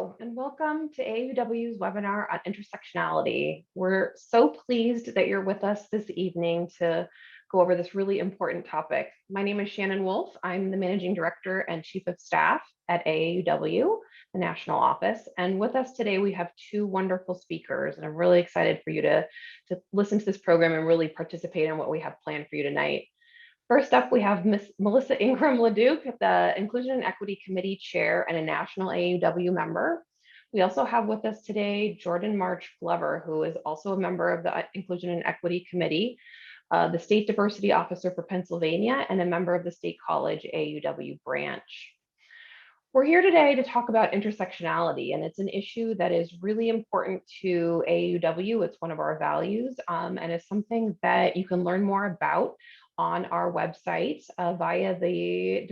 Hello, and welcome to AAUW's webinar on intersectionality. We're so pleased that you're with us this evening to go over this really important topic. My name is Shannon Wolf. I'm the Managing Director and Chief of Staff at AAUW, the national office. And with us today, we have two wonderful speakers, and I'm really excited for you to listen to this program and really participate in what we have planned for you tonight. First up, we have Ms. Melissa Ingram Leduc, the Inclusion and Equity Committee Chair and a national AAUW member. We also have with us today Jordan March Glover, who is also a member of the Inclusion and Equity Committee, the State Diversity Officer for Pennsylvania, and a member of the State College AAUW branch. We're here today to talk about intersectionality, and it's an issue that is really important to AAUW. It's one of our values, and it's something that you can learn more about on our website via the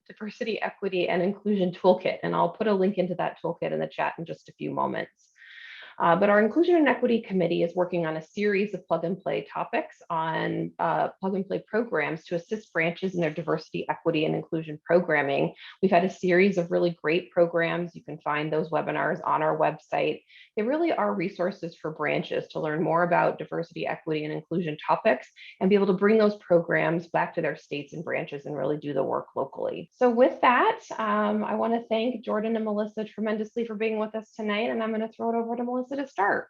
Diversity, Equity, and Inclusion Toolkit. And I'll put a link into that toolkit in the chat in just a few moments. But our Inclusion and Equity Committee is working on a series of plug-and-play topics on plug-and-play programs to assist branches in their diversity, equity, and inclusion programming. We've had a series of really great programs. You can find those webinars on our website. They really are resources for branches to learn more about diversity, equity, and inclusion topics and be able to bring those programs back to their states and branches and really do the work locally. So with that, I want to thank Jordan and Melissa tremendously for being with us tonight, and I'm going to throw it over to Melissa to start.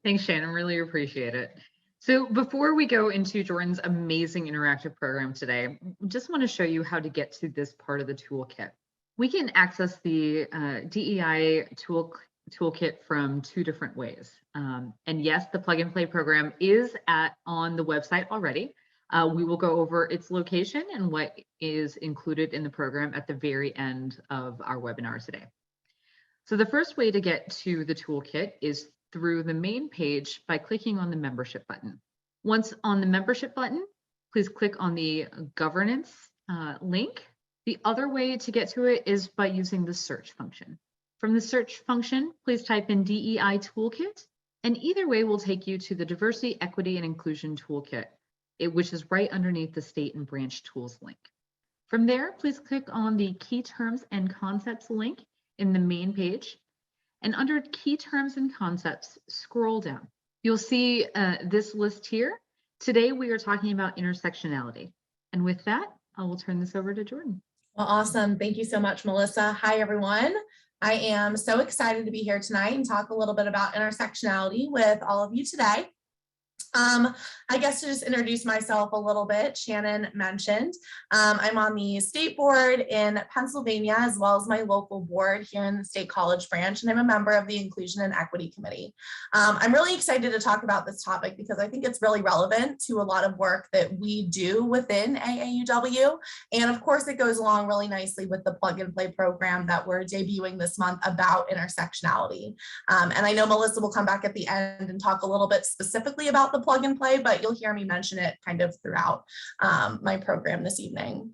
Thanks, Shannon. Really appreciate it. So before we go into Jordan's amazing interactive program today, just want to show you how to get to this part of the toolkit. We can access the DEI toolkit from two different ways. And yes, the plug and play program is on the website already. We will go over its location and what is included in the program at the very end of our webinar today. So the first way to get to the toolkit is through the main page by clicking on the membership button. Once on the membership button, please click on the governance link. The other way to get to it is by using the search function. From the search function, please type in DEI toolkit, and either way will take you to the Diversity, Equity, and Inclusion toolkit, which is right underneath the state and branch tools link. From there, please click on the key terms and concepts link in the main page, and under key terms and concepts, scroll down. You'll see this list here. Today, we are talking about intersectionality. And with that, I will turn this over to Jordan. Well, awesome. Thank you so much, Melissa. Hi, everyone. I am so excited to be here tonight and talk a little bit about intersectionality with all of you today. I guess to just introduce myself a little bit, Shannon mentioned, I'm on the state board in Pennsylvania, as well as my local board here in the State College branch, and I'm a member of the Inclusion and Equity Committee. I'm really excited to talk about this topic because I think it's really relevant to a lot of work that we do within AAUW. And of course, it goes along really nicely with the plug and play program that we're debuting this month about intersectionality. And I know Melissa will come back at the end and talk a little bit specifically about the plug and play, but you'll hear me mention it kind of throughout my program this evening.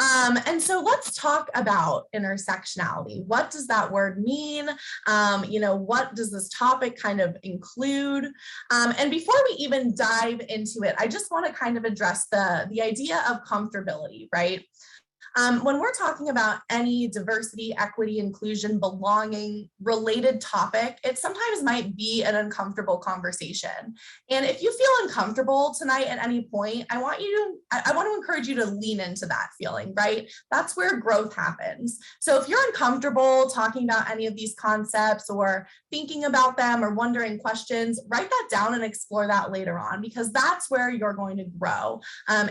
And so let's talk about intersectionality. What does that word mean? What does this topic kind of include? And before we even dive into it, I just want to kind of address the idea of comfortability, right? When we're talking about any diversity, equity, inclusion, belonging related topic, it sometimes might be an uncomfortable conversation. And if you feel uncomfortable tonight at any point, I want to encourage you to lean into that feeling, right? That's where growth happens. So if you're uncomfortable talking about any of these concepts or thinking about them or wondering questions, write that down and explore that later on, because that's where you're going to grow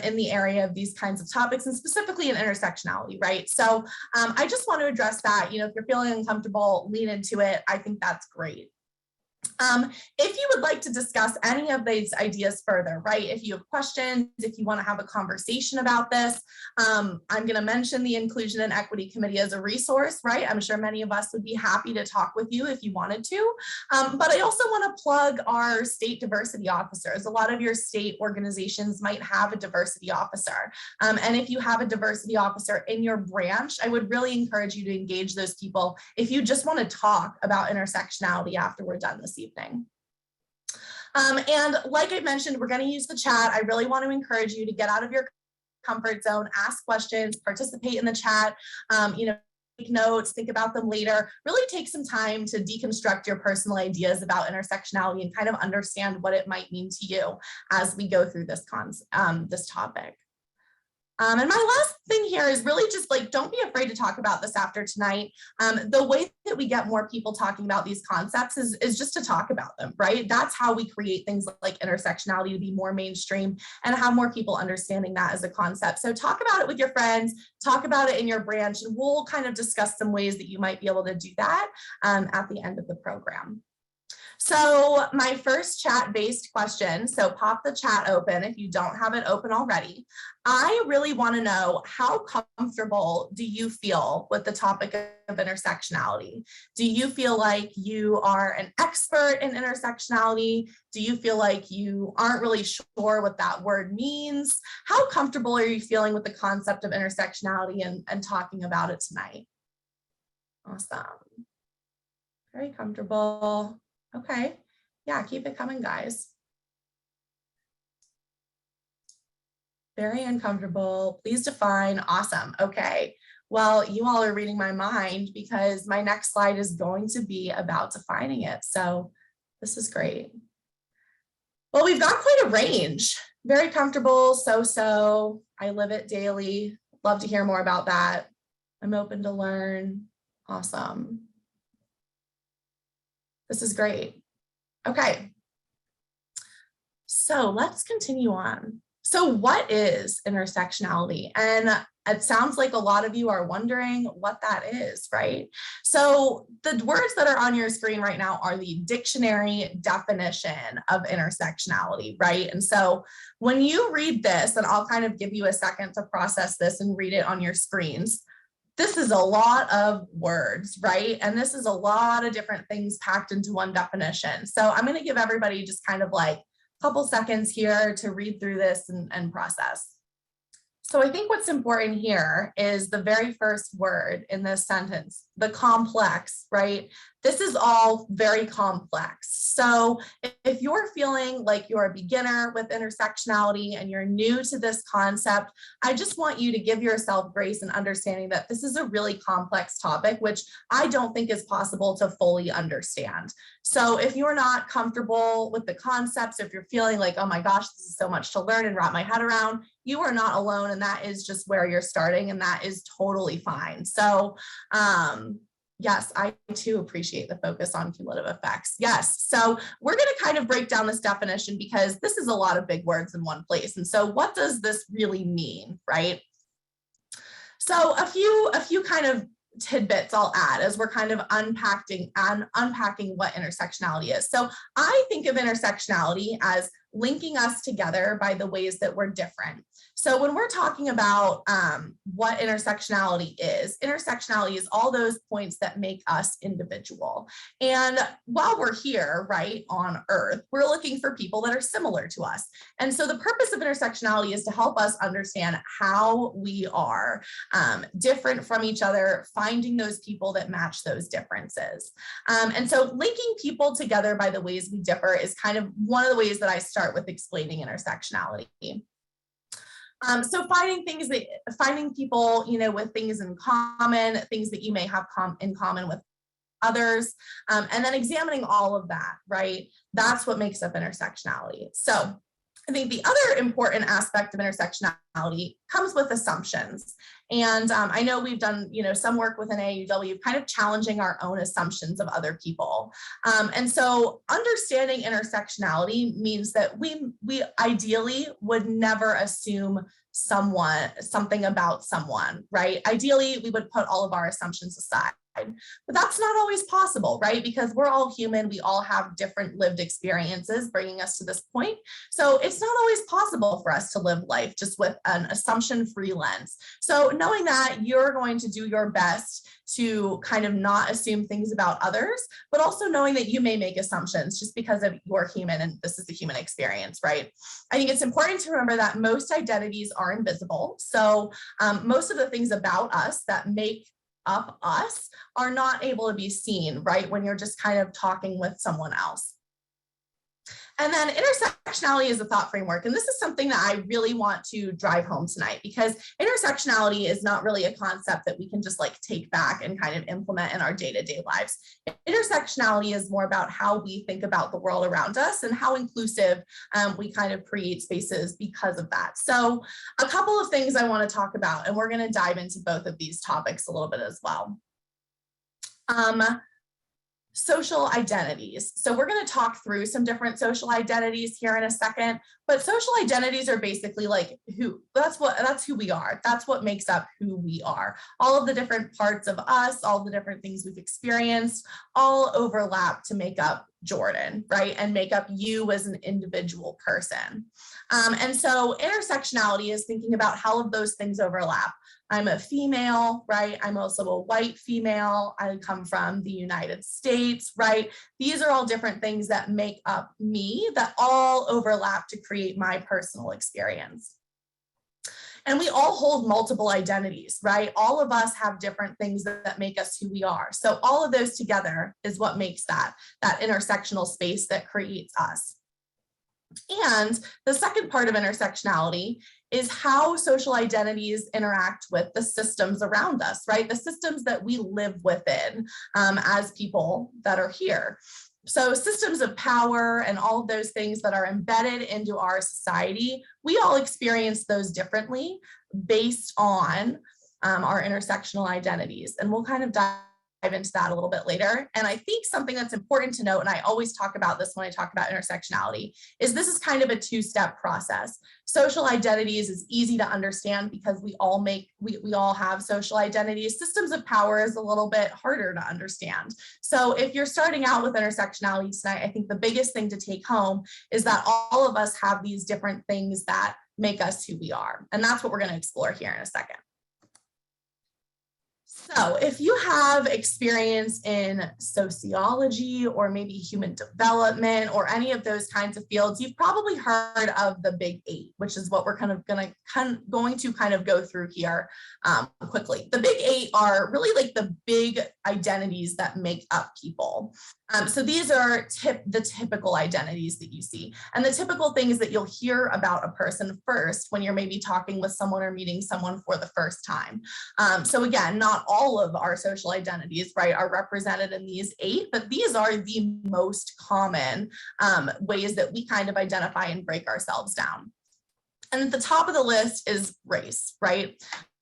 in the area of these kinds of topics, and specifically in intersectionality, right? So I just want to address that. If you're feeling uncomfortable, lean into it. I think that's great. If you would like to discuss any of these ideas further, right? If you have questions, if you want to have a conversation about this, I'm going to mention the Inclusion and Equity Committee as a resource, right? I'm sure many of us would be happy to talk with you if you wanted to. But I also want to plug our state diversity officers. A lot of your state organizations might have a diversity officer. And if you have a diversity officer in your branch, I would really encourage you to engage those people if you just want to talk about intersectionality after we're done this evening. And like I mentioned, we're going to use the chat. I really want to encourage you to get out of your comfort zone, ask questions, participate in the chat. notes, think about them later, really take some time to deconstruct your personal ideas about intersectionality and kind of understand what it might mean to you as we go through this topic. And my last thing here is really just like, don't be afraid to talk about this after tonight. The way that we get more people talking about these concepts is just to talk about them, right? That's how we create things like intersectionality to be more mainstream and have more people understanding that as a concept. So talk about it with your friends, talk about it in your branch, and we'll kind of discuss some ways that you might be able to do that at the end of the program. So my first chat-based question, so pop the chat open if you don't have it open already. I really want to know, how comfortable do you feel with the topic of intersectionality? Do you feel like you are an expert in intersectionality? Do you feel like you aren't really sure what that word means? How comfortable are you feeling with the concept of intersectionality and talking about it tonight? Awesome. Very comfortable. Okay, yeah, keep it coming, guys. Very uncomfortable. Please define. Awesome. Okay. Well, you all are reading my mind because my next slide is going to be about defining it. So this is great. Well, we've got quite a range. Very comfortable, so-so. I live it daily. Love to hear more about that. I'm open to learn. Awesome. This is great. Okay, so let's continue on. So what is intersectionality? And it sounds like a lot of you are wondering what that is, right? So the words that are on your screen right now are the dictionary definition of intersectionality, right? And so when you read this, and I'll kind of give you a second to process this and read it on your screens, this is a lot of words, right? And this is a lot of different things packed into one definition. So I'm going to give everybody just kind of like a couple seconds here to read through this and process. So I think what's important here is the very first word in this sentence, the complex, right? This is all very complex. So if you're feeling like you're a beginner with intersectionality and you're new to this concept, I just want you to give yourself grace and understanding that this is a really complex topic, which I don't think is possible to fully understand. So if you're not comfortable with the concepts, if you're feeling like, oh my gosh, this is so much to learn and wrap my head around, you are not alone, and that is just where you're starting, and that is totally fine. So yes, I too appreciate the focus on cumulative effects. Yes, so we're going to kind of break down this definition because this is a lot of big words in one place. And so what does this really mean, right? So a few kind of tidbits I'll add as we're kind of unpacking what intersectionality is. So I think of intersectionality as linking us together by the ways that we're different. So when we're talking about what intersectionality is all those points that make us individual. And while we're here, right, on Earth, we're looking for people that are similar to us. And so the purpose of intersectionality is to help us understand how we are different from each other, finding those people that match those differences. And so linking people together by the ways we differ is kind of one of the ways that I start with explaining intersectionality. So finding people, with things in common, things that you may have in common with others, and then examining all of that, right? That's what makes up intersectionality. So I think the other important aspect of intersectionality comes with assumptions. And I know we've done, some work within AAUW, kind of challenging our own assumptions of other people. And so understanding intersectionality means that we ideally would never assume something about someone, right? Ideally, we would put all of our assumptions aside. But that's not always possible, right? Because we're all human. We all have different lived experiences bringing us to this point. So it's not always possible for us to live life just with an assumption-free lens. So knowing that, you're going to do your best to kind of not assume things about others, but also knowing that you may make assumptions just because of you're human and this is the human experience, right? I think it's important to remember that most identities are invisible. So most of the things about us that make up us are not able to be seen, right? When you're just kind of talking with someone else. And then intersectionality is a thought framework. And this is something that I really want to drive home tonight, because intersectionality is not really a concept that we can just like take back and kind of implement in our day-to-day lives. Intersectionality is more about how we think about the world around us and how inclusive we kind of create spaces because of that. So a couple of things I want to talk about, and we're going to dive into both of these topics a little bit as well. Social identities. So we're going to talk through some different social identities here in a second, but social identities are basically like that's who we are. That's what makes up who we are. All of the different parts of us, all the different things we've experienced, all overlap to make up Jordan, right? And make up you as an individual person. And so intersectionality is thinking about how of those things overlap. I'm a female, right? I'm also a white female. I come from the United States, right? These are all different things that make up me that all overlap to create my personal experience. And we all hold multiple identities, right? All of us have different things that make us who we are. So all of those together is what makes that intersectional space that creates us. And the second part of intersectionality is how social identities interact with the systems around us, right? The systems that we live within as people that are here. So systems of power and all of those things that are embedded into our society, we all experience those differently based on our intersectional identities. And we'll kind of dive into that a little bit later. And I think something that's important to note, and I always talk about this when I talk about intersectionality, is this is kind of a two-step process. Social identities is easy to understand because we all have social identities. Systems of power is a little bit harder to understand. So if you're starting out with intersectionality tonight, I think the biggest thing to take home is that all of us have these different things that make us who we are. And that's what we're going to explore here in a second. So if you have experience in sociology or maybe human development or any of those kinds of fields, you've probably heard of the Big Eight, which is what we're going to go through here quickly. The Big Eight are really like the big identities that make up people. So these are the typical identities that you see, and the typical things that you'll hear about a person first when you're maybe talking with someone or meeting someone for the first time. So again, not all of our social identities, right, are represented in these 8, but these are the most common ways that we kind of identify and break ourselves down. And at the top of the list is race, right?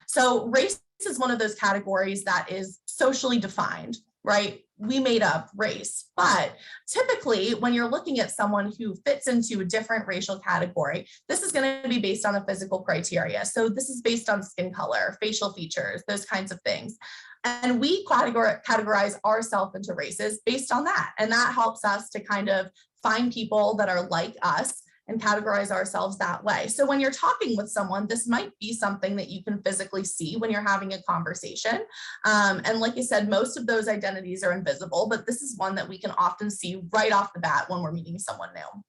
So race is one of those categories that is socially defined, right? We made up race, but typically when you're looking at someone who fits into a different racial category, this is going to be based on a physical criteria. So this is based on skin color, facial features, those kinds of things. And we categorize ourselves into races based on that. And that helps us to kind of find people that are like us and categorize ourselves that way. So when you're talking with someone, this might be something that you can physically see when you're having a conversation. And like I said, most of those identities are invisible, but this is one that we can often see right off the bat when we're meeting someone new.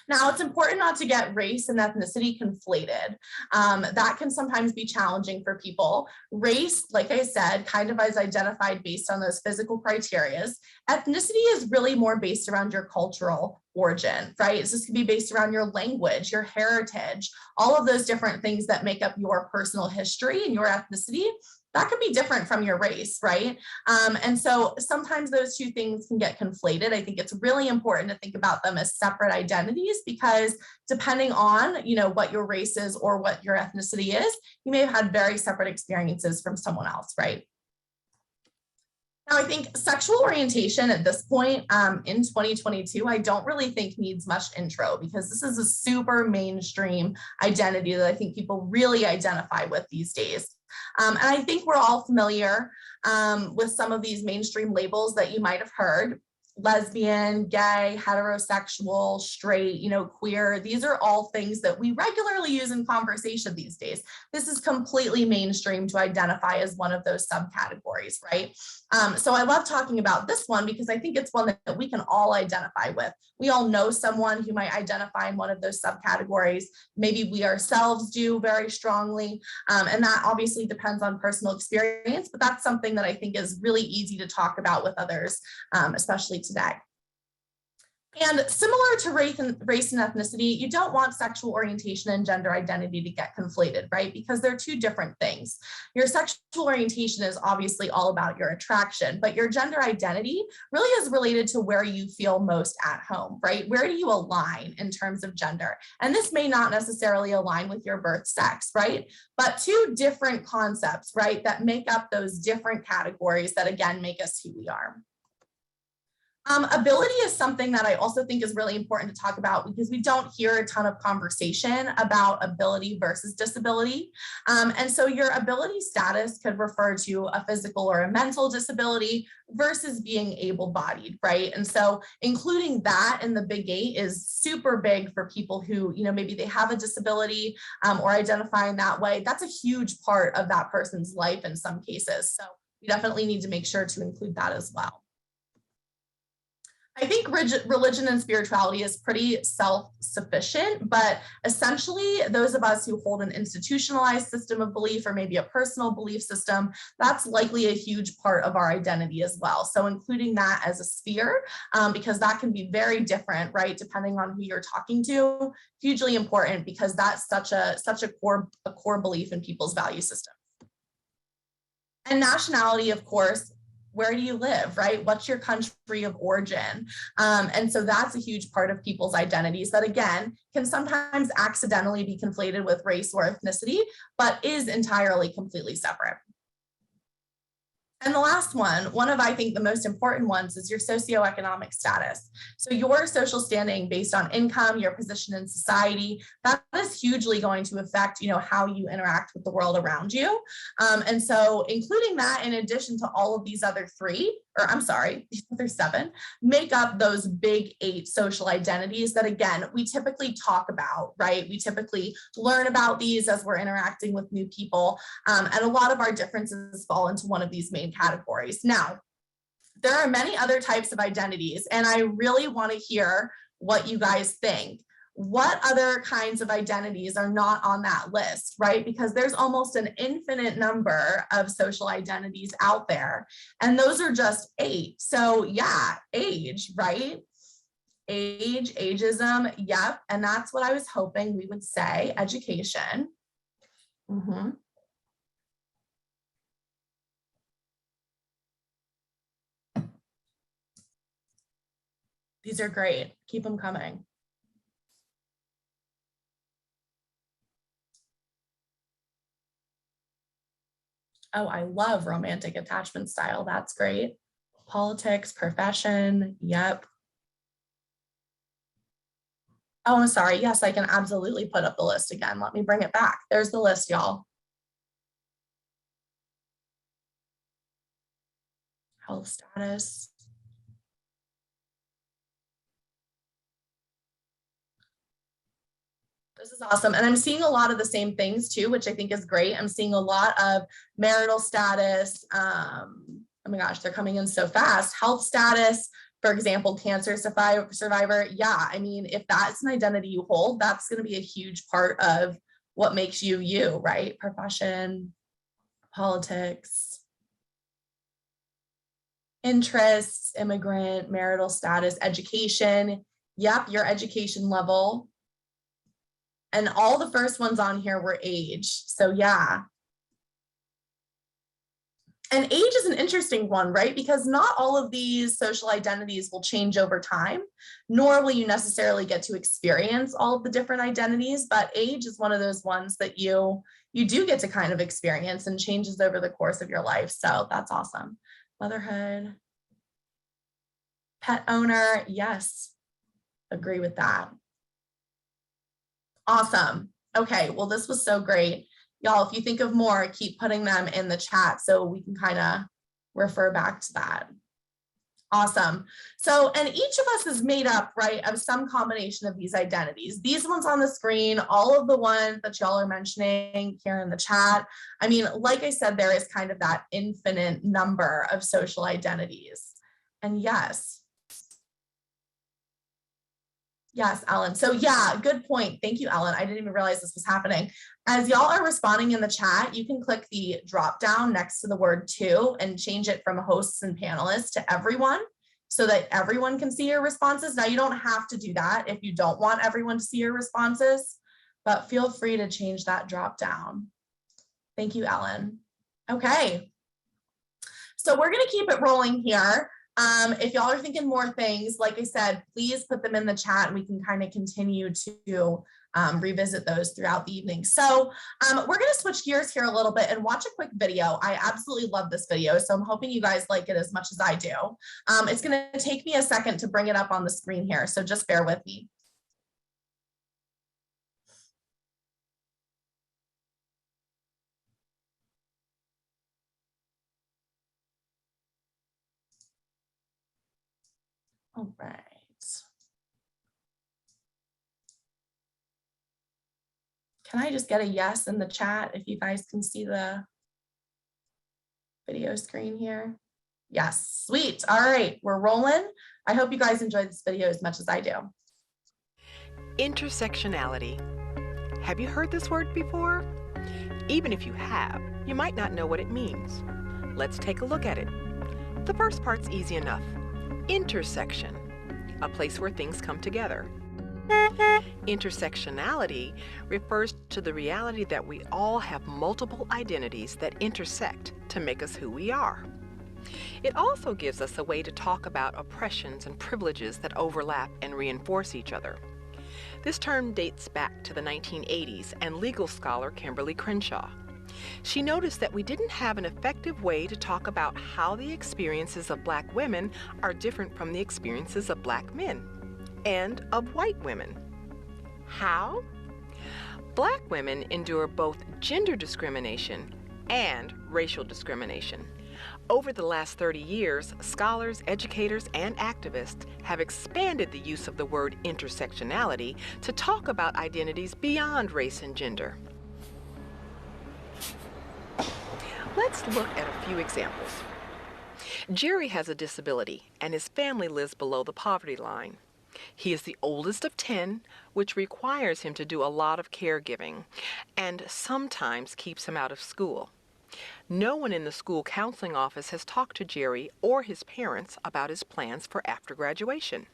Now, it's important not to get race and ethnicity conflated. That can sometimes be challenging for people. Race, like I said, kind of is identified based on those physical criteria. Ethnicity is really more based around your cultural origin, right? This could be based around your language, your heritage, all of those different things that make up your personal history and your ethnicity. That could be different from your race, right? And so sometimes those two things can get conflated. I think it's really important to think about them as separate identities, because depending on, what your race is or what your ethnicity is, you may have had very separate experiences from someone else, right? Now, I think sexual orientation at this point in 2022, I don't really think needs much intro, because this is a super mainstream identity that I think people really identify with these days. And I think we're all familiar with some of these mainstream labels that you might have heard: lesbian, gay, heterosexual, straight, queer. These are all things that we regularly use in conversation these days. This is completely mainstream to identify as one of those subcategories, right? So I love talking about this one because I think it's one that we can all identify with. We all know someone who might identify in one of those subcategories. Maybe we ourselves do very strongly. And that obviously depends on personal experience, but that's something that I think is really easy to talk about with others, especially today. And similar to race and ethnicity, you don't want sexual orientation and gender identity to get conflated, right? Because they're two different things. Your sexual orientation is obviously all about your attraction, but your gender identity really is related to where you feel most at home, right? Where do you align in terms of gender? And this may not necessarily align with your birth sex, right? But two different concepts, right, that make up those different categories that, again, make us who we are. Ability is something that I also think is really important to talk about because we don't hear a ton of conversation about ability versus disability. And so your ability status could refer to a physical or a mental disability versus being able-bodied, right? And so including that in the Big 8 is super big for people who, maybe they have a disability or identify in that way. That's a huge part of that person's life in some cases. So we definitely need to make sure to include that as well. I think religion and spirituality is pretty self-sufficient, but essentially those of us who hold an institutionalized system of belief or maybe a personal belief system, that's likely a huge part of our identity as well. So including that as a sphere, because that can be very different, right? Depending on who you're talking to, hugely important because that's such a core belief in people's value systems. And nationality, of course, where do you live, right? What's your country of origin? And so that's a huge part of people's identities that, again, can sometimes accidentally be conflated with race or ethnicity, but is entirely completely separate. And the last one of, I think, the most important ones is your socioeconomic status. So your social standing based on income, your position in society, that is hugely going to affect, how you interact with the world around you. And so including that in addition to all of these other these other 7, make up those Big 8 social identities that, again, we typically talk about, right? We typically learn about these as we're interacting with new people. And a lot of our differences fall into one of these main categories. Now, there are many other types of identities, and I really want to hear what you guys think. What other kinds of identities are not on that list, right? Because there's almost an infinite number of social identities out there, and those are just 8. So yeah, age, right? Age, ageism, yep. And that's what I was hoping we would say, education. These are great. Keep them coming. Oh, I love romantic attachment style. That's great. Politics, profession. Yep. Oh, I'm sorry. Yes, I can absolutely put up the list again. Let me bring it back. There's the list, y'all. Health status. This is awesome. And I'm seeing a lot of the same things too, which I think is great. I'm seeing a lot of marital status. Oh my gosh, they're coming in so fast. Health status, for example, cancer survivor. Yeah, I mean, if that's an identity you hold, that's going to be a huge part of what makes you you, right? Profession, politics, interests, immigrant, marital status, education. Yep, your education level. And all the first ones on here were age. So yeah. And age is an interesting one, right? Because not all of these social identities will change over time, nor will you necessarily get to experience all of the different identities, but age is one of those ones that you do get to kind of experience and changes over the course of your life. So that's awesome. Motherhood, pet owner, yes, agree with that. Awesome. Okay, well, this was so great. Y'all, if you think of more, keep putting them in the chat so we can kind of refer back to that. Awesome. So, and each of us is made up, right, of some combination of these identities. These ones on the screen, all of the ones that y'all are mentioning here in the chat. I mean, like I said, there is kind of that infinite number of social identities. And yes, Ellen. So yeah, good point. Thank you, Ellen. I didn't even realize this was happening. As y'all are responding in the chat, you can click the drop down next to the word to and change it from hosts and panelists to everyone so that everyone can see your responses. Now, you don't have to do that if you don't want everyone to see your responses, but feel free to change that drop down. Thank you, Ellen. Okay. So we're going to keep it rolling here. If y'all are thinking more things, like I said, please put them in the chat and we can kind of continue to revisit those throughout the evening. So we're going to switch gears here a little bit and watch a quick video. I absolutely love this video, so I'm hoping you guys like it as much as I do. It's going to take me a second to bring it up on the screen here, so just bear with me. All right. Can I just get a yes in the chat if you guys can see the video screen here? Yes, sweet. All right, we're rolling. I hope you guys enjoyed this video as much as I do. Intersectionality. Have you heard this word before? Even if you have, you might not know what it means. Let's take a look at it. The first part's easy enough. Intersection, a place where things come together. Intersectionality refers to the reality that we all have multiple identities that intersect to make us who we are. It also gives us a way to talk about oppressions and privileges that overlap and reinforce each other. This term dates back to the 1980s and legal scholar Kimberly Crenshaw. She noticed that we didn't have an effective way to talk about how the experiences of Black women are different from the experiences of Black men and of white women. How? Black women endure both gender discrimination and racial discrimination. Over the last 30 years, scholars, educators, and activists have expanded the use of the word intersectionality to talk about identities beyond race and gender. Let's look at a few examples. Jerry has a disability, and his family lives below the poverty line. He is the oldest of 10, which requires him to do a lot of caregiving, and sometimes keeps him out of school. No one in the school counseling office has talked to Jerry or his parents about his plans for after graduation.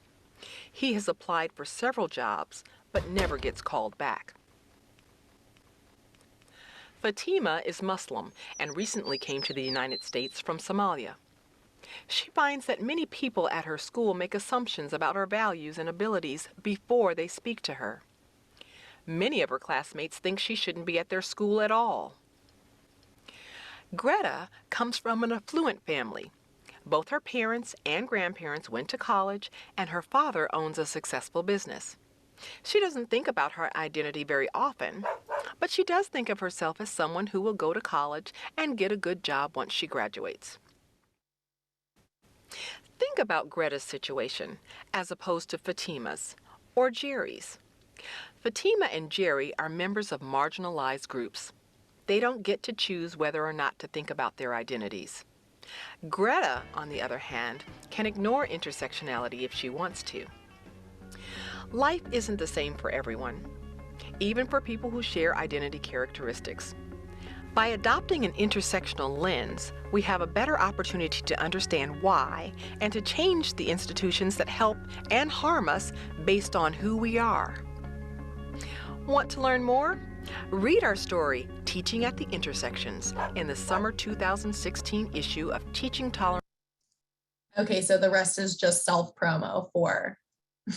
He has applied for several jobs, but never gets called back. Fatima is Muslim and recently came to the United States from Somalia. She finds that many people at her school make assumptions about her values and abilities before they speak to her. Many of her classmates think she shouldn't be at their school at all. Greta comes from an affluent family. Both her parents and grandparents went to college, and her father owns a successful business. She doesn't think about her identity very often, but she does think of herself as someone who will go to college and get a good job once she graduates. Think about Greta's situation as opposed to Fatima's or Jerry's. Fatima and Jerry are members of marginalized groups. They don't get to choose whether or not to think about their identities. Greta, on the other hand, can ignore intersectionality if she wants to. Life isn't the same for everyone, even for people who share identity characteristics. By adopting an intersectional lens, we have a better opportunity to understand why and to change the institutions that help and harm us based on who we are. Want to learn more? Read our story, Teaching at the Intersections, in the summer 2016 issue of Teaching Tolerance. Okay, so the rest is just self-promo for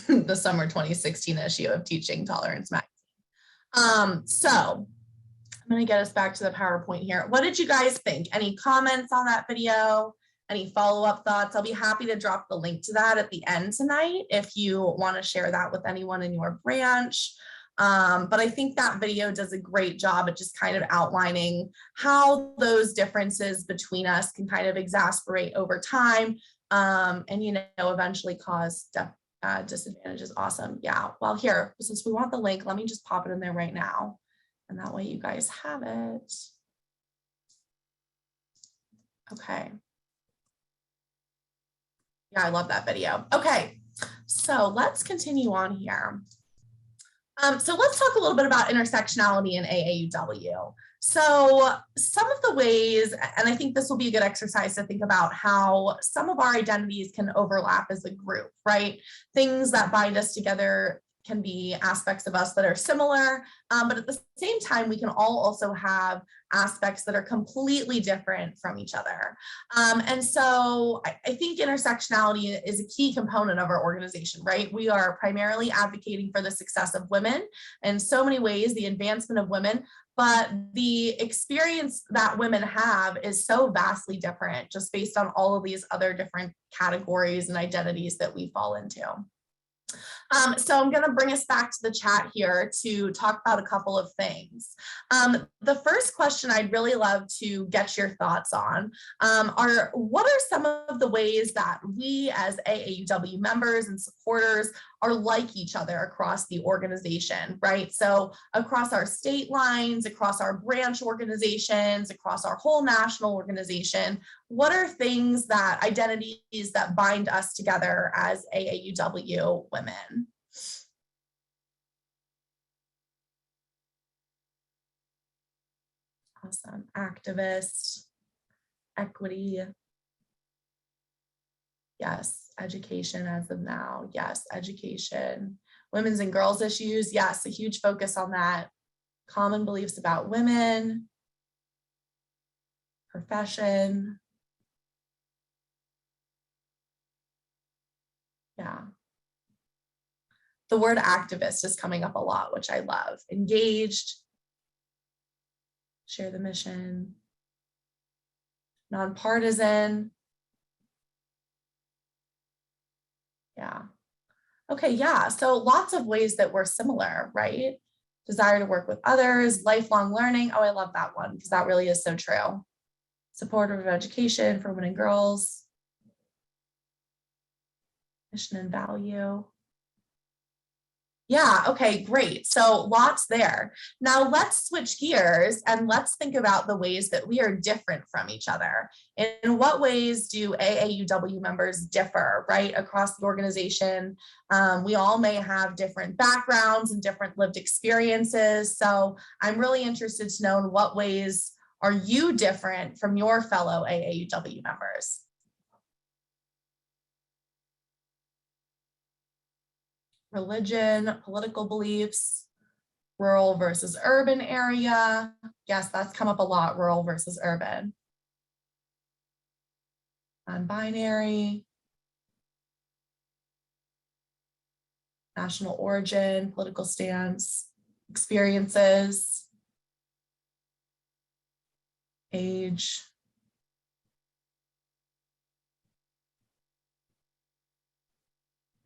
the summer 2016 issue of Teaching Tolerance magazine. So I'm going to get us back to the PowerPoint here. What did you guys think? Any comments on that video? Any follow-up thoughts? I'll be happy to drop the link to that at the end tonight if you want to share that with anyone in your branch. But I think that video does a great job at just kind of outlining how those differences between us can kind of exasperate over time and, you know, eventually cause disadvantages. Awesome. Yeah. Well, here, since we want the link, let me just pop it in there right now. And that way you guys have it. Okay. Yeah, I love that video. Okay. So let's continue on here. So let's talk a little bit about intersectionality in AAUW. So some of the ways, and I think this will be a good exercise to think about how some of our identities can overlap as a group, right? Things that bind us together can be aspects of us that are similar, but at the same time, we can all also have aspects that are completely different from each other. And so I think intersectionality is a key component of our organization, right? We are primarily advocating for the success of women in so many ways, the advancement of women, but the experience that women have is so vastly different just based on all of these other different categories and identities that we fall into. So I'm going to bring us back to the chat here to talk about a couple of things. The first question I'd really love to get your thoughts on are what are some of the ways that we as AAUW members and supporters are like each other across the organization, right? So across our state lines, across our branch organizations, across our whole national organization, what are things that identities that bind us together as AAUW women? Awesome. Activist, equity. Yes. Education as of now. Yes. Education. Women's and girls issues. Yes. A huge focus on that. Common beliefs about women. Profession. Yeah. The word activist is coming up a lot, which I love. Engaged. Share the mission. Nonpartisan. Yeah. Okay, yeah. So lots of ways that we're similar, right? Desire to work with others, lifelong learning. Oh, I love that one because that really is so true. Supportive of education for women and girls. Mission and value. Yeah, okay, great. So lots there. Now let's switch gears and let's think about the ways that we are different from each other. In what ways do AAUW members differ, right, across the organization? We all may have different backgrounds and different lived experiences. So I'm really interested to know in what ways are you different from your fellow AAUW members? Religion, political beliefs, rural versus urban area. Yes, that's come up a lot, rural versus urban. Non-binary. National origin, political stance, experiences. Age.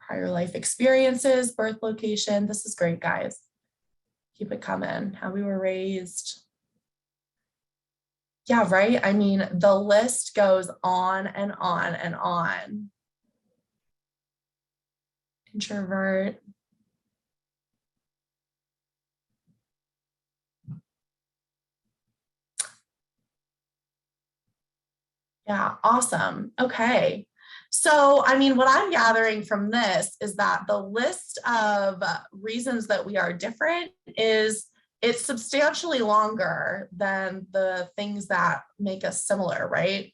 Prior life experiences, birth location. This is great, guys. Keep it coming. How we were raised. Yeah, right. I mean, the list goes on and on and on. Introvert. Yeah, awesome. Okay. So, I mean, what I'm gathering from this is that the list of reasons that we are different it's substantially longer than the things that make us similar, right?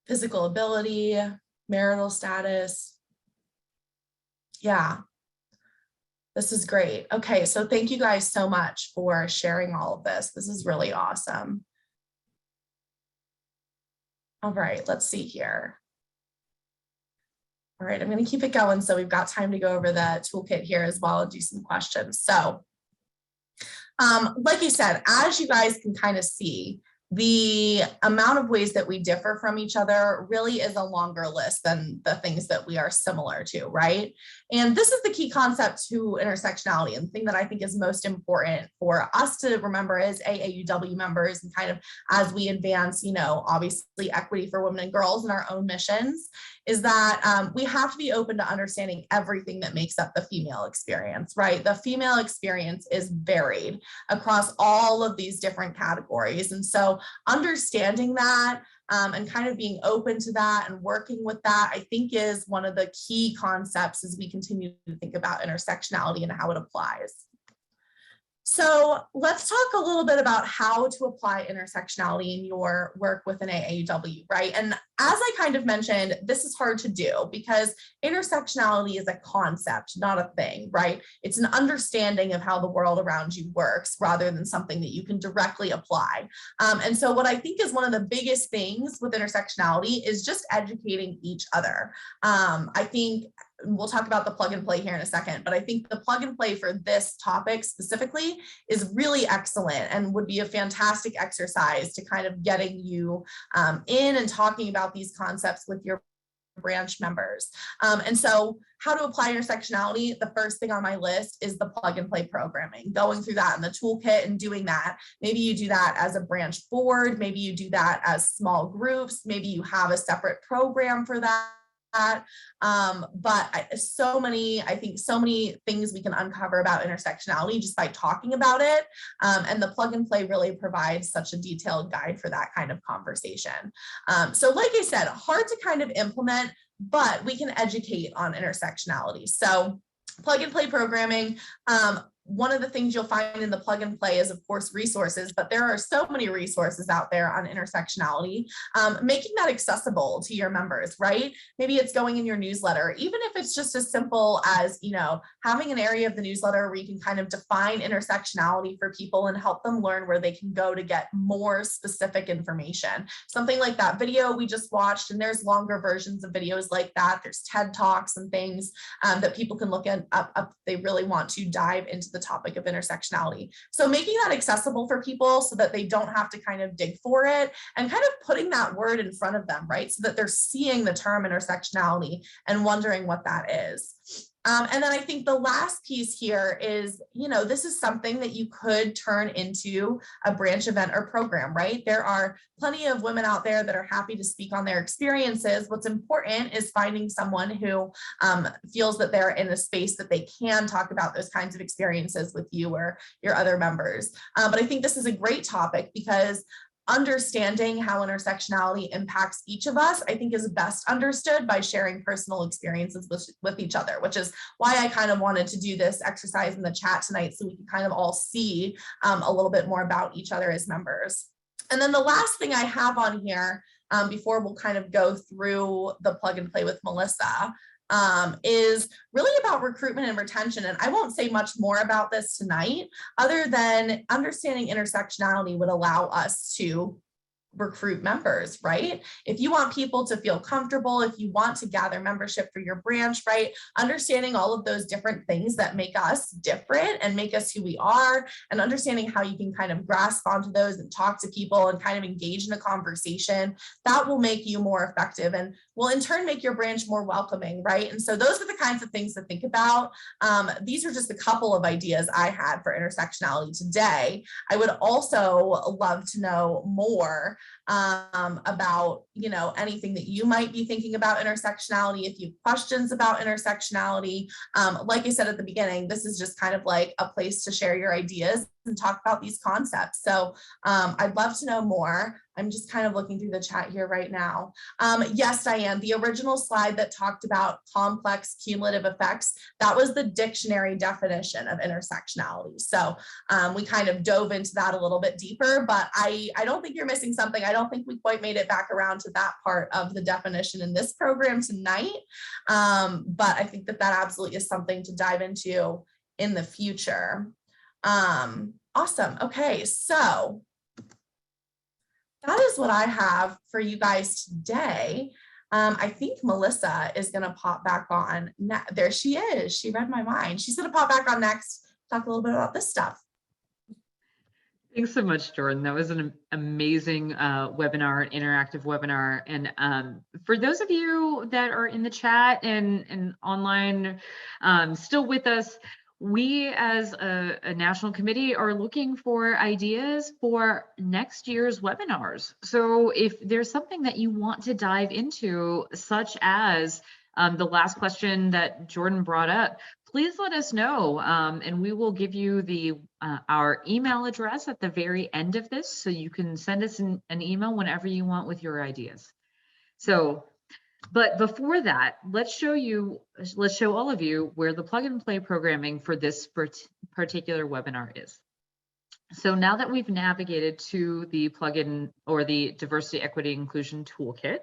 Physical ability, marital status. Yeah, this is great. Okay, so thank you guys so much for sharing all of this. This is really awesome. All right, let's see here. All right, I'm going to keep it going so we've got time to go over the toolkit here as well and do some questions. So, like I said, as you guys can kind of see, the amount of ways that we differ from each other really is a longer list than the things that we are similar to, right? And this is the key concept to intersectionality, and the thing that I think is most important for us to remember as AAUW members and kind of as we advance, you know, obviously equity for women and girls in our own missions, is that we have to be open to understanding everything that makes up the female experience, right? The female experience is varied across all of these different categories. And so understanding that and kind of being open to that and working with that, I think is one of the key concepts as we continue to think about intersectionality and how it applies. So let's talk a little bit about how to apply intersectionality in your work within AAUW, right? And as I kind of mentioned, this is hard to do because intersectionality is a concept, not a thing, right? It's an understanding of how the world around you works rather than something that you can directly apply. And so what I think is one of the biggest things with intersectionality is just educating each other. I think we'll talk about the plug and play here in a second, but I think the plug and play for this topic specifically is really excellent and would be a fantastic exercise to kind of getting you in and talking about these concepts with your branch members. And so how to apply intersectionality, the first thing on my list is the plug and play programming, going through that in the toolkit and doing that. Maybe you do that as a branch board, maybe you do that as small groups, maybe you have a separate program for that. But I think so many things we can uncover about intersectionality just by talking about it. And the plug and play really provides such a detailed guide for that kind of conversation. So like I said, hard to kind of implement, but we can educate on intersectionality. So plug and play programming, one of the things you'll find in the plug and play is, of course, resources, but there are so many resources out there on intersectionality, making that accessible to your members, right? Maybe it's going in your newsletter, even if it's just as simple as, having an area of the newsletter where you can kind of define intersectionality for people and help them learn where they can go to get more specific information. Something like that video we just watched, and there's longer versions of videos like that. There's TED Talks and things that people can look at up if they really want to dive into the topic of intersectionality. So making that accessible for people so that they don't have to kind of dig for it, and kind of putting that word in front of them, right? So that they're seeing the term intersectionality and wondering what that is. And then I think the last piece here is, this is something that you could turn into a branch event or program, right? There are plenty of women out there that are happy to speak on their experiences. What's important is finding someone who feels that they're in a space that they can talk about those kinds of experiences with you or your other members. But I think this is a great topic because understanding how intersectionality impacts each of us, I think, is best understood by sharing personal experiences with each other, which is why I kind of wanted to do this exercise in the chat tonight, so we can kind of all see a little bit more about each other as members. And then the last thing I have on here, before we'll kind of go through the plug and play with Melissa, is really about recruitment and retention. And I won't say much more about this tonight, other than understanding intersectionality would allow us to recruit members, right? If you want people to feel comfortable, if you want to gather membership for your branch, right? Understanding all of those different things that make us different and make us who we are, and understanding how you can kind of grasp onto those and talk to people and kind of engage in a conversation, that will make you more effective and will in turn make your branch more welcoming, right? And so those are the kinds of things to think about. These are just a couple of ideas I had for intersectionality today. I would also love to know more about, anything that you might be thinking about intersectionality. If you have questions about intersectionality, like I said at the beginning, this is just kind of like a place to share your ideas and talk about these concepts. So I'd love to know more. I'm just kind of looking through the chat here right now. Yes, Diane, the original slide that talked about complex cumulative effects, that was the dictionary definition of intersectionality. So we kind of dove into that a little bit deeper, but I don't think you're missing something. I don't think we quite made it back around to that part of the definition in this program tonight. But I think that absolutely is something to dive into in the future. Awesome. Okay, so that is what I have for you guys today. I think Melissa is going to pop back on. There she is. She read my mind. She's going to pop back on next, talk a little bit about this stuff. Thanks so much, Jordan. That was an amazing webinar, an interactive webinar. And for those of you that are in the chat and online still with us, we as a national committee are looking for ideas for next year's webinars. So if there's something that you want to dive into, such as the last question that Jordan brought up, please let us know, and we will give you our email address at the very end of this, so you can send us an email whenever you want with your ideas. So, but before that, let's show all of you where the plug and play programming for this particular webinar is. So now that we've navigated to the plugin or the Diversity, Equity, Inclusion Toolkit,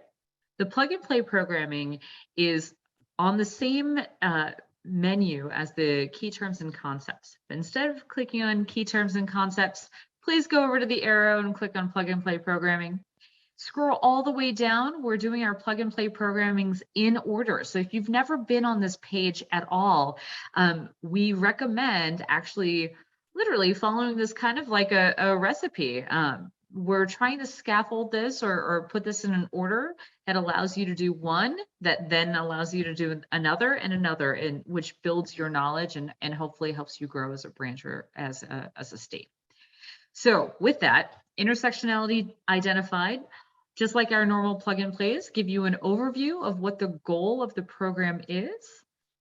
the plug and play programming is on the same menu as the key terms and concepts. But instead of clicking on key terms and concepts, please go over to the arrow and click on plug and play programming. Scroll all the way down. We're doing our plug and play programmings in order. So if you've never been on this page at all, we recommend actually literally following this kind of like a recipe. We're trying to scaffold this or put this in an order that allows you to do one, that then allows you to do another and another, and which builds your knowledge and hopefully helps you grow as a branch or as a state. So with that, Intersectionality Identified, just like our normal plug and plays, give you an overview of what the goal of the program is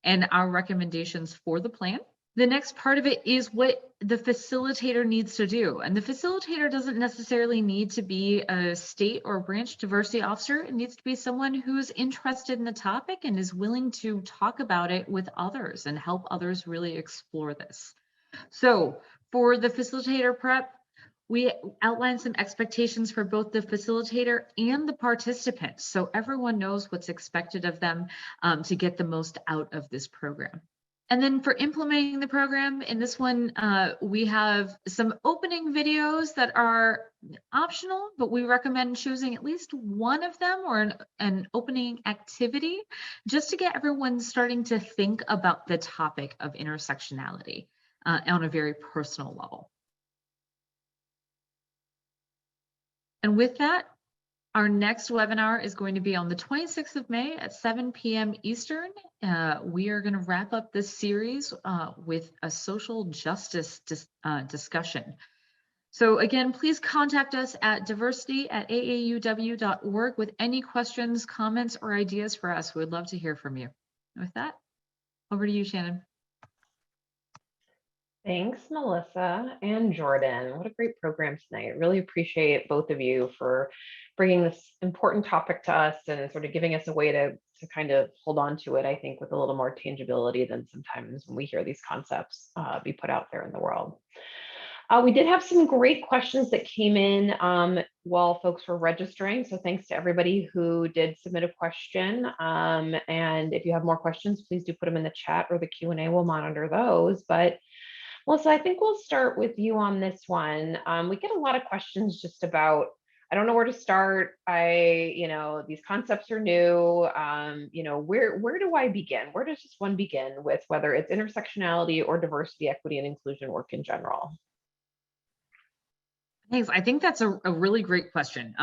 and our recommendations for the plan. The next part of it is what the facilitator needs to do. And the facilitator doesn't necessarily need to be a state or branch diversity officer. It needs to be someone who's interested in the topic and is willing to talk about it with others and help others really explore this. So for the facilitator prep, we outline some expectations for both the facilitator and the participants, so everyone knows what's expected of them to get the most out of this program. And then for implementing the program, in this one, we have some opening videos that are optional, but we recommend choosing at least one of them or an opening activity just to get everyone starting to think about the topic of intersectionality on a very personal level. And with that, our next webinar is going to be on the 26th of May at 7 p.m. Eastern. We are going to wrap up this series with a social justice discussion. So again, please contact us at diversity@aauw.org with any questions, comments, or ideas for us. We'd love to hear from you. With that, over to you, Shannon. Thanks, Melissa and Jordan. What a great program tonight. Really appreciate both of you for bringing this important topic to us and sort of giving us a way to kind of hold on to it, I think, with a little more tangibility than sometimes when we hear these concepts be put out there in the world. We did have some great questions that came in while folks were registering. So thanks to everybody who did submit a question. And if you have more questions, please do put them in the chat or the Q&A. We'll monitor those. But Melissa, I think we'll start with you on this one. We get a lot of questions just about, I don't know where to start. These concepts are new. Where do I begin? Where does this one begin with, whether it's intersectionality or diversity, equity, and inclusion work in general? Thanks. I think that's a really great question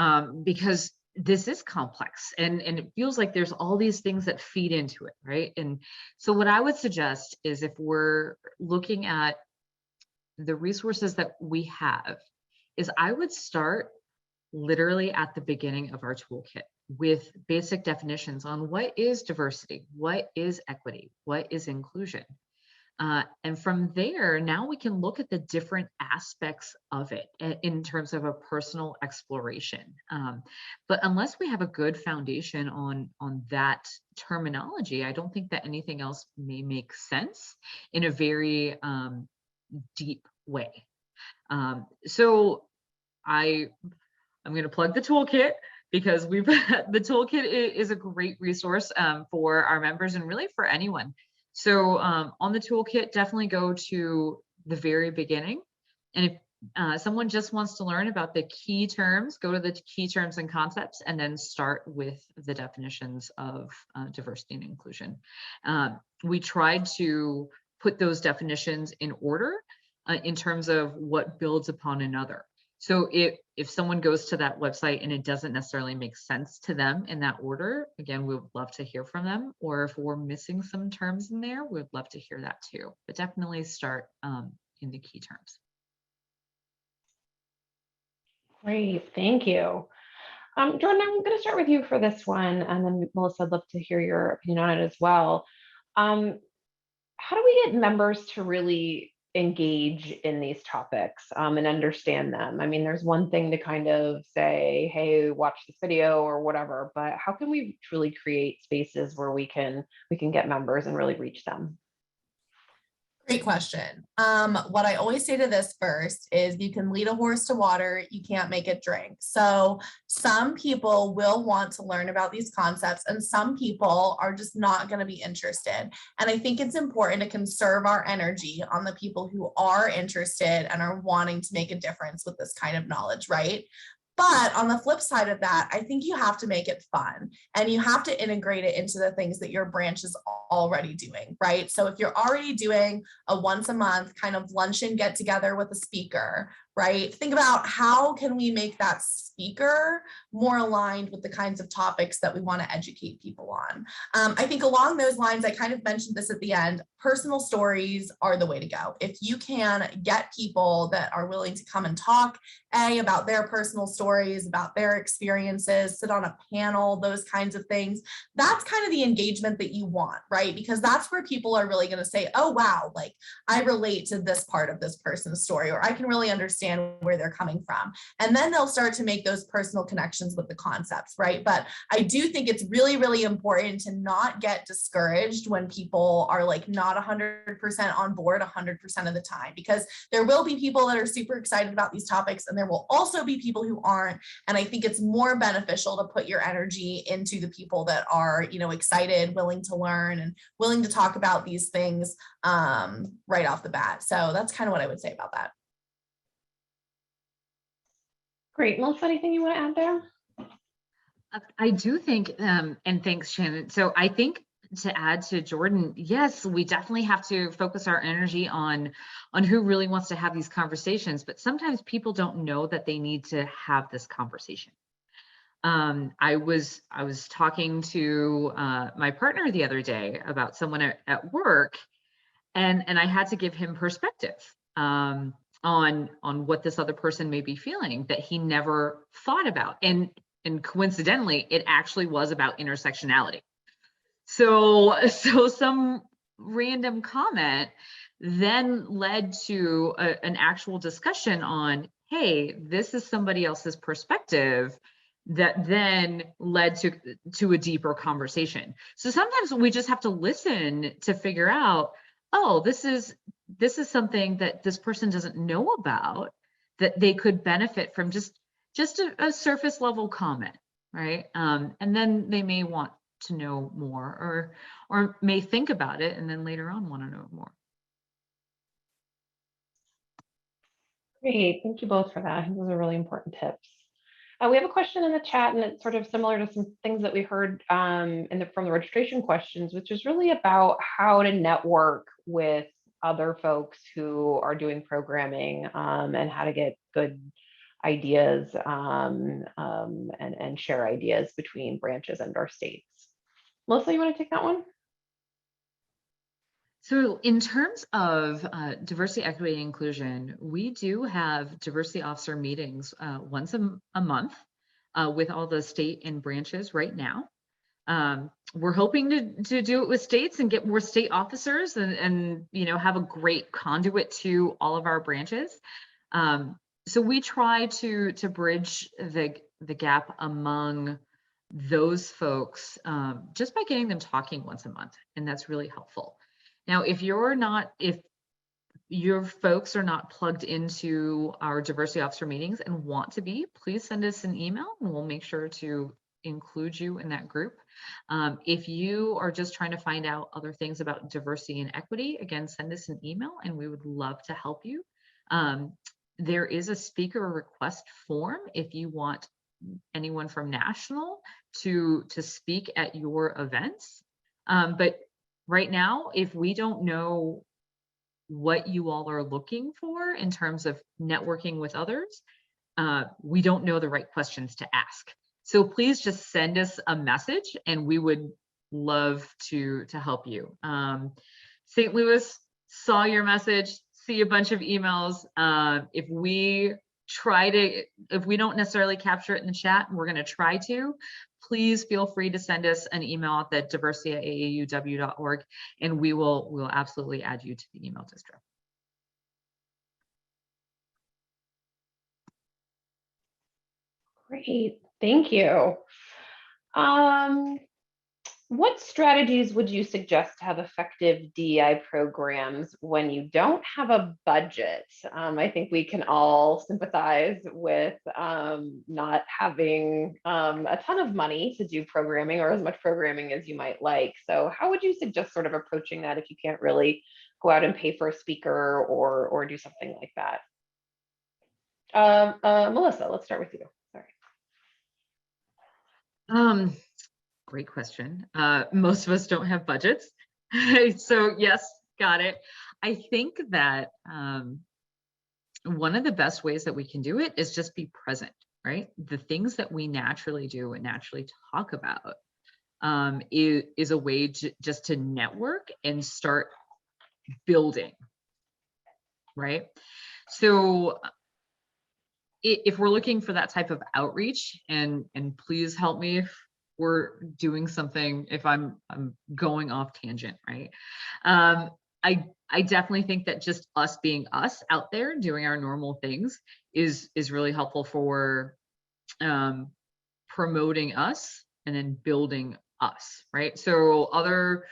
because this is complex and it feels like there's all these things that feed into it, right? And so what I would suggest is if we're looking at the resources that we have, is I would start literally at the beginning of our toolkit with basic definitions on what is diversity, what is equity, what is inclusion. And from there, now we can look at the different aspects of it in terms of a personal exploration. But unless we have a good foundation on that terminology, I don't think that anything else may make sense in a very deep way. So I'm going to plug the toolkit because the toolkit is a great resource for our members and really for anyone. So on the toolkit, definitely go to the very beginning. And if someone just wants to learn about the key terms, go to the key terms and concepts, and then start with the definitions of diversity and inclusion. We tried to put those definitions in order in terms of what builds upon another. So if someone goes to that website and it doesn't necessarily make sense to them in that order, again, we would love to hear from them. Or if we're missing some terms in there, we'd love to hear that too. But definitely start in the key terms. Great, thank you. Jordan, I'm going to start with you for this one, and then Melissa, I'd love to hear your opinion on it as well. How do we get members to really engage in these topics and understand them? I mean, there's one thing to kind of say, hey, watch this video or whatever, but how can we truly create spaces where we can get members and really reach them? Great question. What I always say to this first is you can lead a horse to water, you can't make it drink. So some people will want to learn about these concepts and some people are just not going to be interested. And I think it's important to conserve our energy on the people who are interested and are wanting to make a difference with this kind of knowledge, right? But on the flip side of that, I think you have to make it fun and you have to integrate it into the things that your branch is already doing, right? So if you're already doing a once a month kind of luncheon get together with a speaker, right? Think about how can we make that speaker more aligned with the kinds of topics that we want to educate people on. I think along those lines, I kind of mentioned this at the end, personal stories are the way to go. If you can get people that are willing to come and talk, about their personal stories, about their experiences, sit on a panel, those kinds of things, that's kind of the engagement that you want, right? Because that's where people are really going to say, oh, wow, like I relate to this part of this person's story, or I can really understand where they're coming from. And then they'll start to make those personal connections with the concepts, right? But I do think it's really, really important to not get discouraged when people are like not 100% on board 100% of the time, because there will be people that are super excited about these topics and there will also be people who aren't. And I think it's more beneficial to put your energy into the people that are, you know, excited, willing to learn and willing to talk about these things right off the bat. So that's kind of what I would say about that. Great. Melissa, anything you want to add there? I do think, and thanks, Shannon. So I think to add to Jordan, yes, we definitely have to focus our energy on who really wants to have these conversations, but sometimes people don't know that they need to have this conversation. I was talking to my partner the other day about someone at work, and I had to give him perspective on what this other person may be feeling that he never thought about, and coincidentally, it actually was about intersectionality. So some random comment then led to an actual discussion on, hey, this is somebody else's perspective, that then led to a deeper conversation. So sometimes we just have to listen to figure out, oh, this is something that this person doesn't know about, that they could benefit from just a surface level comment, right? And then they may want to know more, or may think about it and then later on want to know more. Great. Thank you both for that. I think those are really important tips. We have a question in the chat, and it's sort of similar to some things that we heard from the registration questions, which is really about how to network with other folks who are doing programming and how to get good ideas and share ideas between branches and our states. Melissa, you want to take that one? So in terms of diversity, equity, and inclusion, we do have diversity officer meetings once a month with all the state and branches right now. We're hoping to do it with states and get more state officers and you know, have a great conduit to all of our branches. So we try to bridge the gap among those folks just by getting them talking once a month, and that's really helpful. Now, if your folks are not plugged into our diversity officer meetings and want to be, please send us an email and we'll make sure to include you in that group. If you are just trying to find out other things about diversity and equity, again, send us an email and we would love to help you. There is a speaker request form if you want anyone from national to speak at your events. But right now, if we don't know what you all are looking for in terms of networking with others, we don't know the right questions to ask. So please just send us a message and we would love to help you. St. Louis, saw your message, see a bunch of emails. If we don't necessarily capture it in the chat, we're going to try to. Please feel free to send us an email at the diversity@aauw.org, and we'll absolutely add you to the email distro. Great, thank you. One what strategies would you suggest to have effective DEI programs when you don't have a budget? I think we can all sympathize with not having a ton of money to do programming or as much programming as you might like. So how would you suggest sort of approaching that if you can't really go out and pay for a speaker or do something like that? Melissa, let's start with you. Sorry. Great question. Most of us don't have budgets. So yes, got it. I think that one of the best ways that we can do it is just be present, right? The things that we naturally do and naturally talk about is a way just to network and start building, right? So if we're looking for that type of outreach, and please help me if we're doing something, if I'm going off tangent, right? I definitely think that just us being us out there doing our normal things is really helpful for promoting us and then building us, right? So other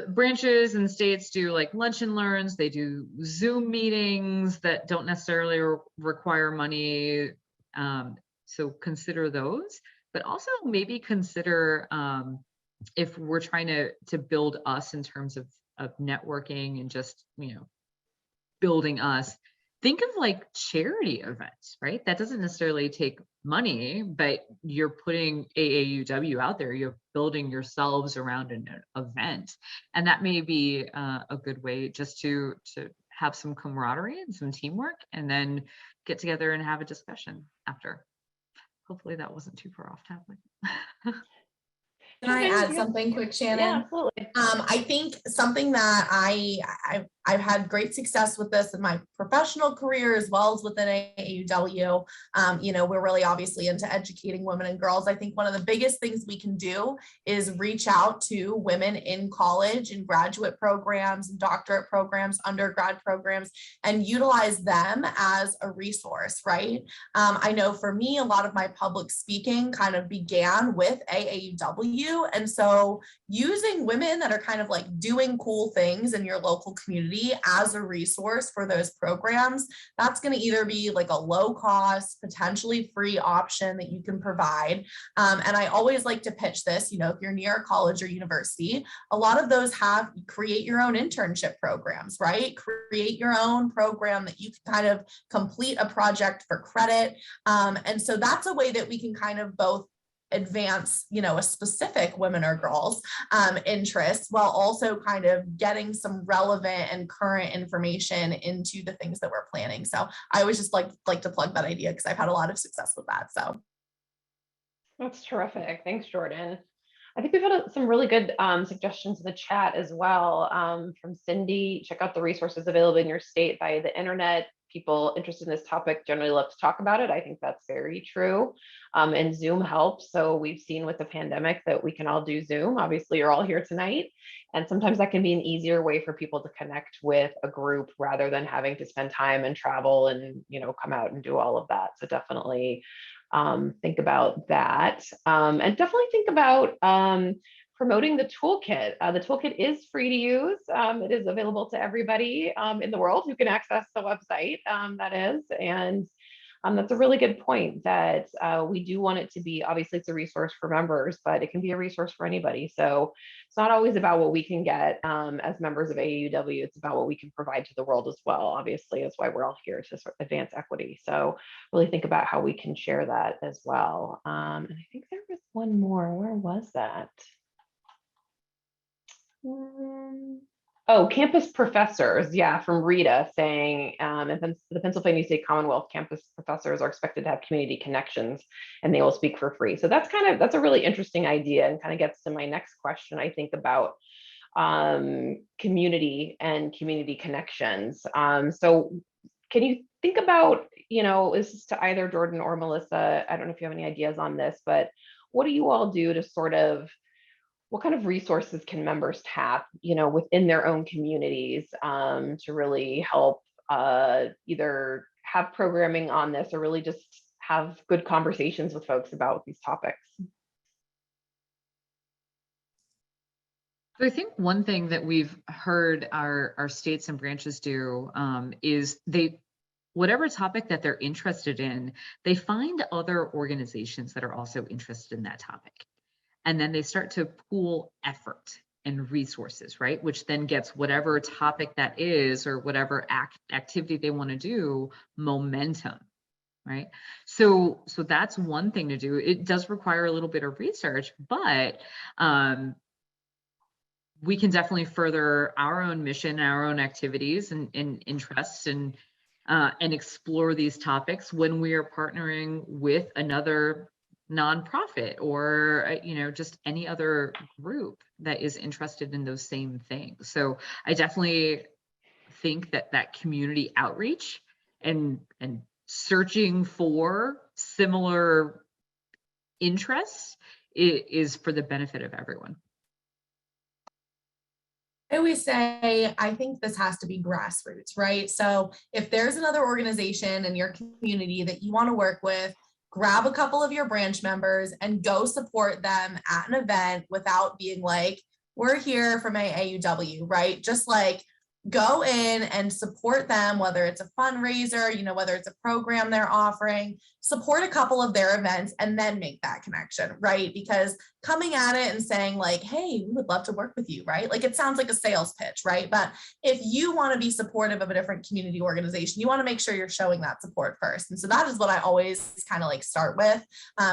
branches and states do like lunch and learns, they do Zoom meetings that don't necessarily require money. So consider those, but also maybe consider if we're trying to build us in terms of networking and just, building us, think of like charity events, right? That doesn't necessarily take money, but you're putting AAUW out there, you're building yourselves around an event. And that may be a good way just to have some camaraderie and some teamwork, and then get together and have a discussion after. Hopefully that wasn't too far off topic. Can I add something quick, Shannon? Yeah, absolutely. I think something that I've had great success with this in my professional career as well as within AAUW. We're really obviously into educating women and girls. I think one of the biggest things we can do is reach out to women in college and graduate programs, doctorate programs, undergrad programs, and utilize them as a resource, right? I know for me, a lot of my public speaking kind of began with AAUW. And so using women that are kind of like doing cool things in your local community as a resource for those programs, that's going to either be like a low cost, potentially free option that you can provide. And I always like to pitch this, if you're near a college or university, a lot of those have create your own internship programs, right? Create your own program that you can kind of complete a project for credit. And so that's a way that we can kind of both advance, a specific women or girls interest, while also kind of getting some relevant and current information into the things that we're planning. So I always just like to plug that idea because I've had a lot of success with that. So that's terrific. Thanks, Jordan. I think we've had some really good suggestions in the chat as well from Cindy. Check out the resources available in your state via the internet. People interested in this topic generally love to talk about it. I think that's very true. And Zoom helps. So we've seen with the pandemic that we can all do Zoom. Obviously, you're all here tonight. And sometimes that can be an easier way for people to connect with a group rather than having to spend time and travel and, come out and do all of that. So definitely think about that. And definitely think about promoting the toolkit. The toolkit is free to use. It is available to everybody in the world who can access the website, that is. And that's a really good point that we do want it to be, obviously it's a resource for members, but it can be a resource for anybody. So it's not always about what we can get as members of AAUW, it's about what we can provide to the world as well. Obviously, that's why we're all here to sort of advance equity. So really think about how we can share that as well. And I think there was one more, where was that? Oh, campus professors, yeah, from Rita saying, the Pennsylvania State Commonwealth campus professors are expected to have community connections and they will speak for free. So that's a really interesting idea and kind of gets to my next question, I think, about community and community connections. So can you think about, this is to either Jordan or Melissa, I don't know if you have any ideas on this, but what do you all do to sort of, what kind of resources can members tap, within their own communities to really help either have programming on this or really just have good conversations with folks about these topics? So I think one thing that we've heard our states and branches do is whatever topic that they're interested in, they find other organizations that are also interested in that topic. And then they start to pool effort and resources, right? Which then gets whatever topic that is or whatever activity they want to do momentum, right? So that's one thing to do. It does require a little bit of research, but we can definitely further our own mission, our own activities and interests and explore these topics when we are partnering with another nonprofit or just any other group that is interested in those same things. So I definitely think that community outreach and searching for similar interests is for the benefit of everyone. I always say, I think this has to be grassroots, right? So if there's another organization in your community that you want to work with, grab a couple of your branch members and go support them at an event without being like, we're here from AAUW, right? Just like go in and support them, whether it's a fundraiser, whether it's a program they're offering, support a couple of their events and then make that connection, right? Because coming at it and saying like, hey, we would love to work with you, right? Like it sounds like a sales pitch, right? But if you want to be supportive of a different community organization, you want to make sure you're showing that support first. And so that is what I always kind of like start with,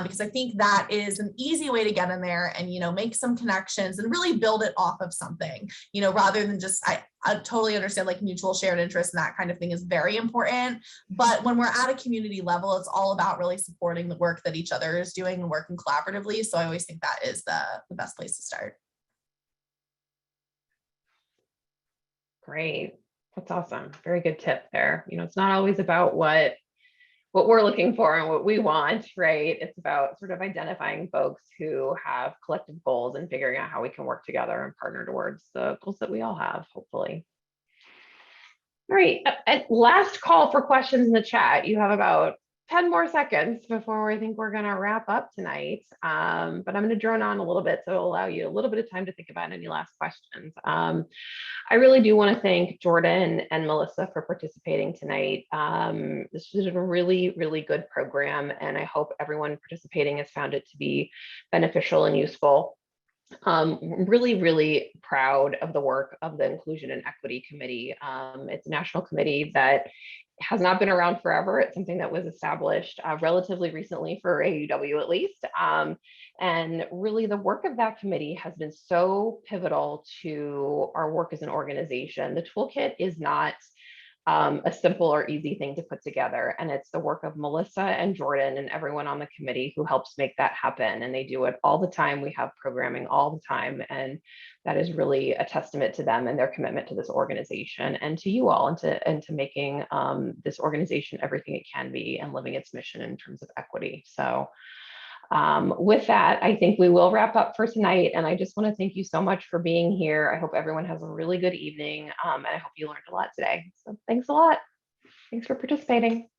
because I think that is an easy way to get in there and, make some connections and really build it off of something, rather than just, I totally understand like mutual shared interest and that kind of thing is very important. But when we're at a community level, it's all about really supporting the work that each other is doing and working collaboratively. So I always think that is the best place to start. Great. That's awesome. Very good tip there. It's not always about what we're looking for and what we want, right? It's about sort of identifying folks who have collective goals and figuring out how we can work together and partner towards the goals that we all have, hopefully. All right, and last call for questions in the chat. You have about 10 more seconds before I think we're going to wrap up tonight. But I'm going to drone on a little bit, so it'll allow you a little bit of time to think about any last questions. I really do want to thank Jordan and Melissa for participating tonight. This was a really, really good program, and I hope everyone participating has found it to be beneficial and useful. Really, really proud of the work of the Inclusion and Equity Committee. It's a national committee that has not been around forever. It's something that was established relatively recently for AUW at least. And really the work of that committee has been so pivotal to our work as an organization. The toolkit is not a simple or easy thing to put together. And it's the work of Melissa and Jordan and everyone on the committee who helps make that happen. And they do it all the time. We have programming all the time. And that is really a testament to them and their commitment to this organization and to you all and to making this organization everything it can be and living its mission in terms of equity. So with that, I think we will wrap up for tonight. And I just want to thank you so much for being here. I hope everyone has a really good evening. And I hope you learned a lot today. So thanks a lot. Thanks for participating.